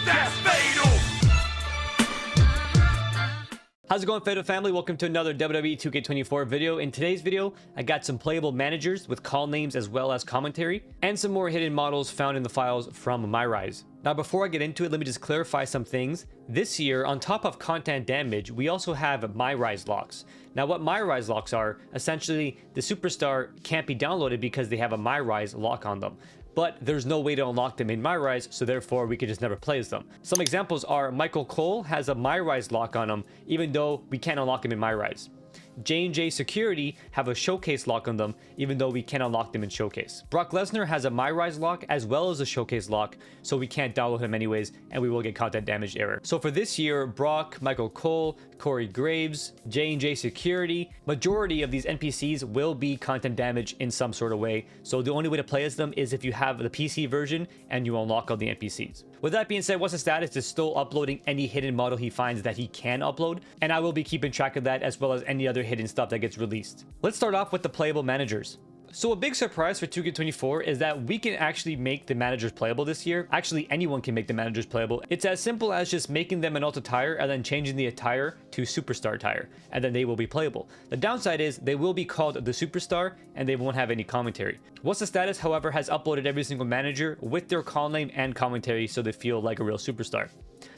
That's fatal. How's it going, Fatal Family? Welcome to another WWE 2K24 video. In today's video, I got some playable managers with call names as well as commentary, and some more hidden models found in the files from MyRise. Now, before I get into it, let me just clarify some things. This year, on top of content damage, we also have MyRise locks. Now, what MyRise locks are, essentially, the superstar can't be downloaded because they have a MyRise lock on them. But there's no way to unlock them in MyRise, so therefore we could just never play as them. Some examples are Michael Cole has a MyRise lock on him, even though we can't unlock him in MyRise. J&J Security have a Showcase lock on them, even though we can't unlock them in Showcase. Brock Lesnar has a MyRise lock as well as a Showcase lock, so we can't download him anyways, and we will get content damage error. So for this year, Brock, Michael Cole, Corey Graves, J&J Security, majority of these NPCs will be content damage in some sort of way, so the only way to play as them is if you have the PC version and you unlock all the NPCs. With that being said, what's the status is still uploading any hidden model he finds that he can upload, and I will be keeping track of that as well as any other hidden stuff that gets released. Let's start off with the playable managers. So a big surprise for 2K24 is that we can actually make the managers playable this year. Actually, anyone can make the managers playable. It's as simple as just making them an alt attire and then changing the attire to superstar attire, and then they will be playable. The downside is they will be called the superstar and they won't have any commentary. What's the Status, however, has uploaded every single manager with their call name and commentary so they feel like a real superstar.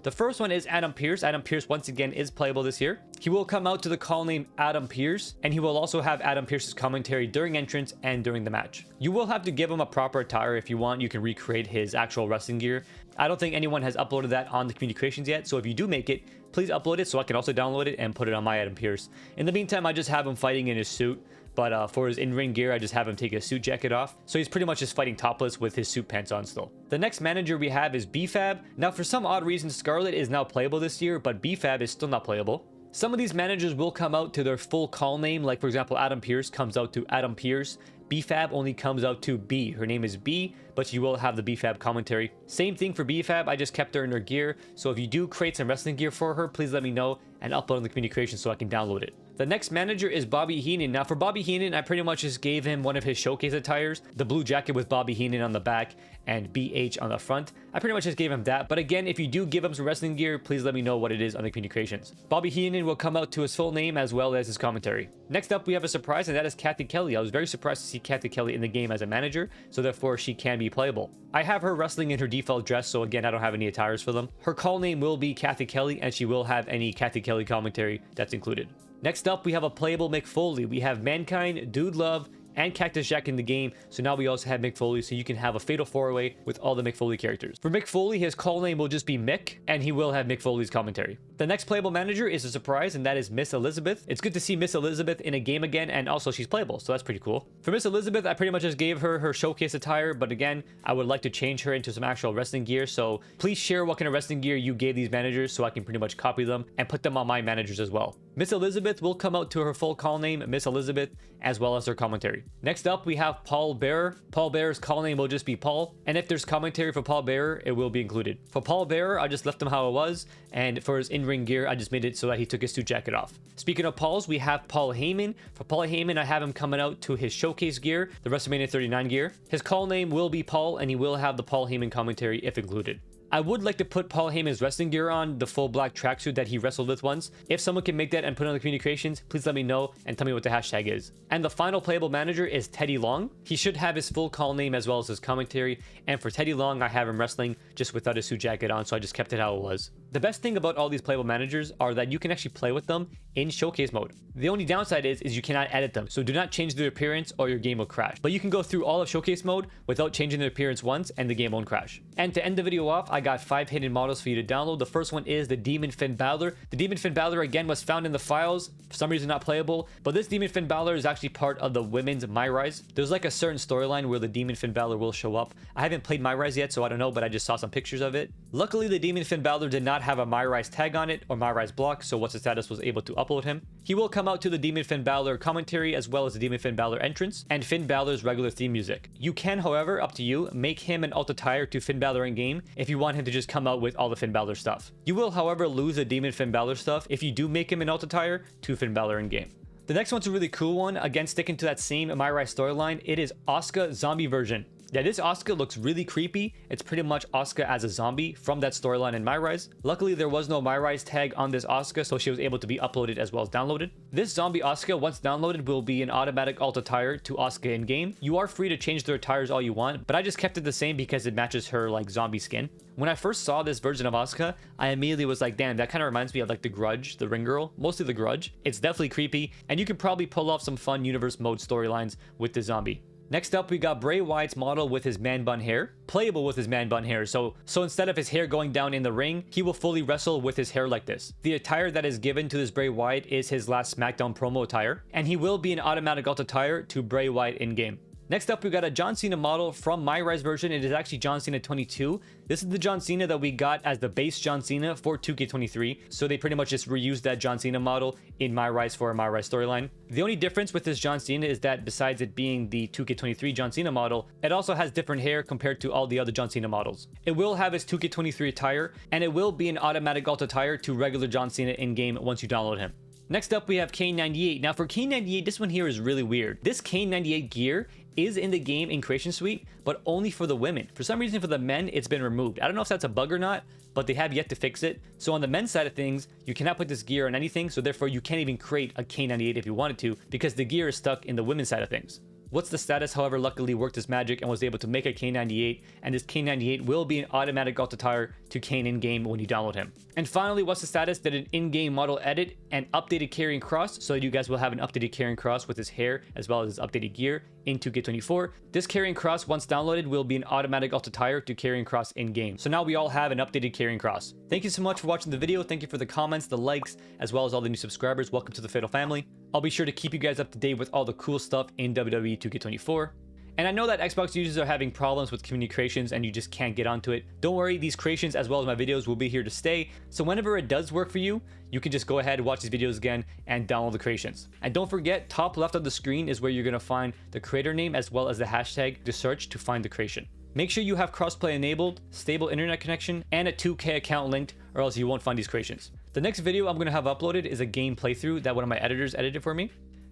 The first one is Adam Pearce. Adam Pearce, once again, is playable this year. He will come out to the call name Adam Pearce, and he will also have Adam Pearce's commentary during entrance and during the match. You will have to give him a proper attire. If you want, you can recreate his actual wrestling gear. I don't think anyone has uploaded that on the community creations yet, so if you do make it, please upload it so I can also download it and put it on my Adam Pearce. In the meantime, I just have him fighting in his suit. But for his in-ring gear, I just have him take his suit jacket off. So he's pretty much just fighting topless with his suit pants on still. The next manager we have is BFAB. Now, for some odd reason, Scarlet is now playable this year, but BFAB is still not playable. Some of these managers will come out to their full call name. Like, for example, Adam Pearce comes out to Adam Pearce. BFAB only comes out to B. Her name is B, but she will have the BFAB commentary. Same thing for BFAB. I just kept her in her gear. So if you do create some wrestling gear for her, please let me know and upload in the community creation so I can download it. The next manager is Bobby Heenan. Now for Bobby Heenan, I pretty much just gave him one of his showcase attires, the blue jacket with Bobby Heenan on the back and BH on the front. I pretty much just gave him that. But again, if you do give him some wrestling gear, please let me know what it is on the community creations. Bobby Heenan will come out to his full name as well as his commentary. Next up, we have a surprise, and that is Kathy Kelly. I was very surprised to see Kathy Kelly in the game as a manager, so therefore she can be playable. I have her wrestling in her default dress, so again, I don't have any attires for them. Her call name will be Kathy Kelly, and she will have any Kathy Kelly commentary that's included. Next up, we have a playable Mick Foley. We have Mankind, Dude Love, and Cactus Jack in the game, so now we also have Mick Foley, so you can have a fatal 4-way with all the Mick Foley characters. For Mick Foley, his call name will just be Mick, and he will have Mick Foley's commentary. The next playable manager is a surprise, and that is Miss Elizabeth. It's good to see Miss Elizabeth in a game again, and also she's playable, so that's pretty cool. For Miss Elizabeth, I pretty much just gave her her showcase attire, but again, I would like to change her into some actual wrestling gear, so please share what kind of wrestling gear you gave these managers so I can pretty much copy them and put them on my managers as well. Miss Elizabeth will come out to her full call name, Miss Elizabeth, as well as her commentary. Next up, we have Paul Bearer. Paul Bearer's call name will just be Paul, and if there's commentary for Paul Bearer, it will be included. For Paul Bearer, I just left him how it was, and for his in-ring gear, I just made it so that he took his suit jacket off. Speaking of Pauls, we have Paul Heyman. For Paul Heyman, I have him coming out to his showcase gear, the WrestleMania 39 gear. His call name will be Paul, and he will have the Paul Heyman commentary if included. I would like to put Paul Heyman's wrestling gear on, the full black tracksuit that he wrestled with once. If someone can make that and put it on the community creations, please let me know and tell me what the hashtag is. And the final playable manager is Teddy Long. He should have his full call name as well as his commentary. And for Teddy Long, I have him wrestling just without a suit jacket on, so I just kept it how it was. The best thing about all these playable managers are that you can actually play with them in showcase mode. The only downside is you cannot edit them, so do not change their appearance or your game will crash. But you can go through all of showcase mode without changing their appearance once and the game won't crash. And to end the video off, I got 5 hidden models for you to download. The first one is the Demon Finn Balor. The Demon Finn Balor again was found in the files, for some reason not playable, but this Demon Finn Balor is actually part of the women's MyRise. There's like a certain storyline where the Demon Finn Balor will show up. I haven't played MyRise yet, so I don't know, but I just saw some pictures of it. Luckily, the Demon Finn Balor did not have a MyRise tag on it or MyRise block, so What's the Status was able to upload him. He will come out to the Demon Finn Balor commentary as well as the Demon Finn Balor entrance and Finn Balor's regular theme music. You can, however, up to you, make him an alt attire to Finn Balor in game if you want him to just come out with all the Finn Balor stuff. You will, however, lose the Demon Finn Balor stuff if you do make him an alt attire to Finn Balor in game. The next one's a really cool one. Again, sticking to that same MyRise storyline, it is Asuka zombie version. Yeah, this Asuka looks really creepy. It's pretty much Asuka as a zombie from that storyline in MyRise. Luckily, there was no MyRise tag on this Asuka, so she was able to be uploaded as well as downloaded. This zombie Asuka, once downloaded, will be an automatic alt attire to Asuka in-game. You are free to change their attires all you want, but I just kept it the same because it matches her like zombie skin. When I first saw this version of Asuka, I immediately was like, damn, that kind of reminds me of like The Grudge, the Ring Girl, mostly The Grudge. It's definitely creepy, and you could probably pull off some fun universe mode storylines with the zombie. Next up, we got Bray Wyatt's model with his man bun hair, playable with his man bun hair. So instead of his hair going down in the ring, he will fully wrestle with his hair like this. The attire that is given to this Bray Wyatt is his last SmackDown promo attire, and he will be an automatic alt attire to Bray Wyatt in-game. Next up, we got a John Cena model from MyRise version. It is actually John Cena 22. This is the John Cena that we got as the base John Cena for 2K23. So they pretty much just reused that John Cena model in MyRise for a MyRise storyline. The only difference with this John Cena is that besides it being the 2K23 John Cena model, it also has different hair compared to all the other John Cena models. It will have his 2K23 attire, and it will be an automatic alt attire to regular John Cena in-game once you download him. Next up, we have Kane98. Now for Kane98, this one here is really weird. This Kane98 gear is in the game in Creation Suite, but only for the women. For some reason, for the men, it's been removed. I don't know if that's a bug or not, but they have yet to fix it. So on the men's side of things, you cannot put this gear on anything, so therefore you can't even create a Kane98 if you wanted to, because the gear is stuck in the women's side of things. What's the Status, however, luckily worked his magic and was able to make a Kane98, and this Kane98 will be an automatic alt attire to Kane in-game when you download him. And finally, What's the Status did an in-game model edit and updated Karrion Kross, so that you guys will have an updated Karrion Kross with his hair as well as his updated gear in 2K24. This Karrion Kross, once downloaded, will be an automatic alt attire to Karrion Kross in-game. So now we all have an updated Karrion Kross. Thank you so much for watching the video. Thank you for the comments, the likes, as well as all the new subscribers. Welcome to the Fatal family. I'll be sure to keep you guys up to date with all the cool stuff in WWE 2K24. And I know that Xbox users are having problems with community creations and you just can't get onto it. Don't worry, these creations as well as my videos will be here to stay. So whenever it does work for you, you can just go ahead and watch these videos again and download the creations. And don't forget, top left of the screen is where you're gonna find the creator name as well as the hashtag to search to find the creation. Make sure you have crossplay enabled, stable internet connection, and a 2K account linked, or else you won't find these creations. The next video I'm going to have uploaded is a game playthrough that one of my editors edited for me.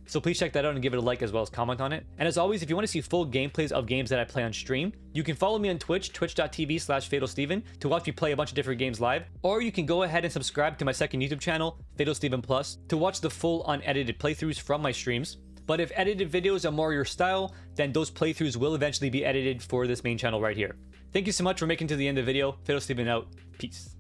So please check that out and give it a like as well as comment on it. And as always, if you want to see full gameplays of games that I play on stream, you can follow me on Twitch, twitch.tv/FatalSteven, to watch me play a bunch of different games live. Or you can go ahead and subscribe to my second YouTube channel, FatalSteven Plus, to watch the full unedited playthroughs from my streams. But if edited videos are more your style, then those playthroughs will eventually be edited for this main channel right here. Thank you so much for making it to the end of the video. FatalSteven out. Peace.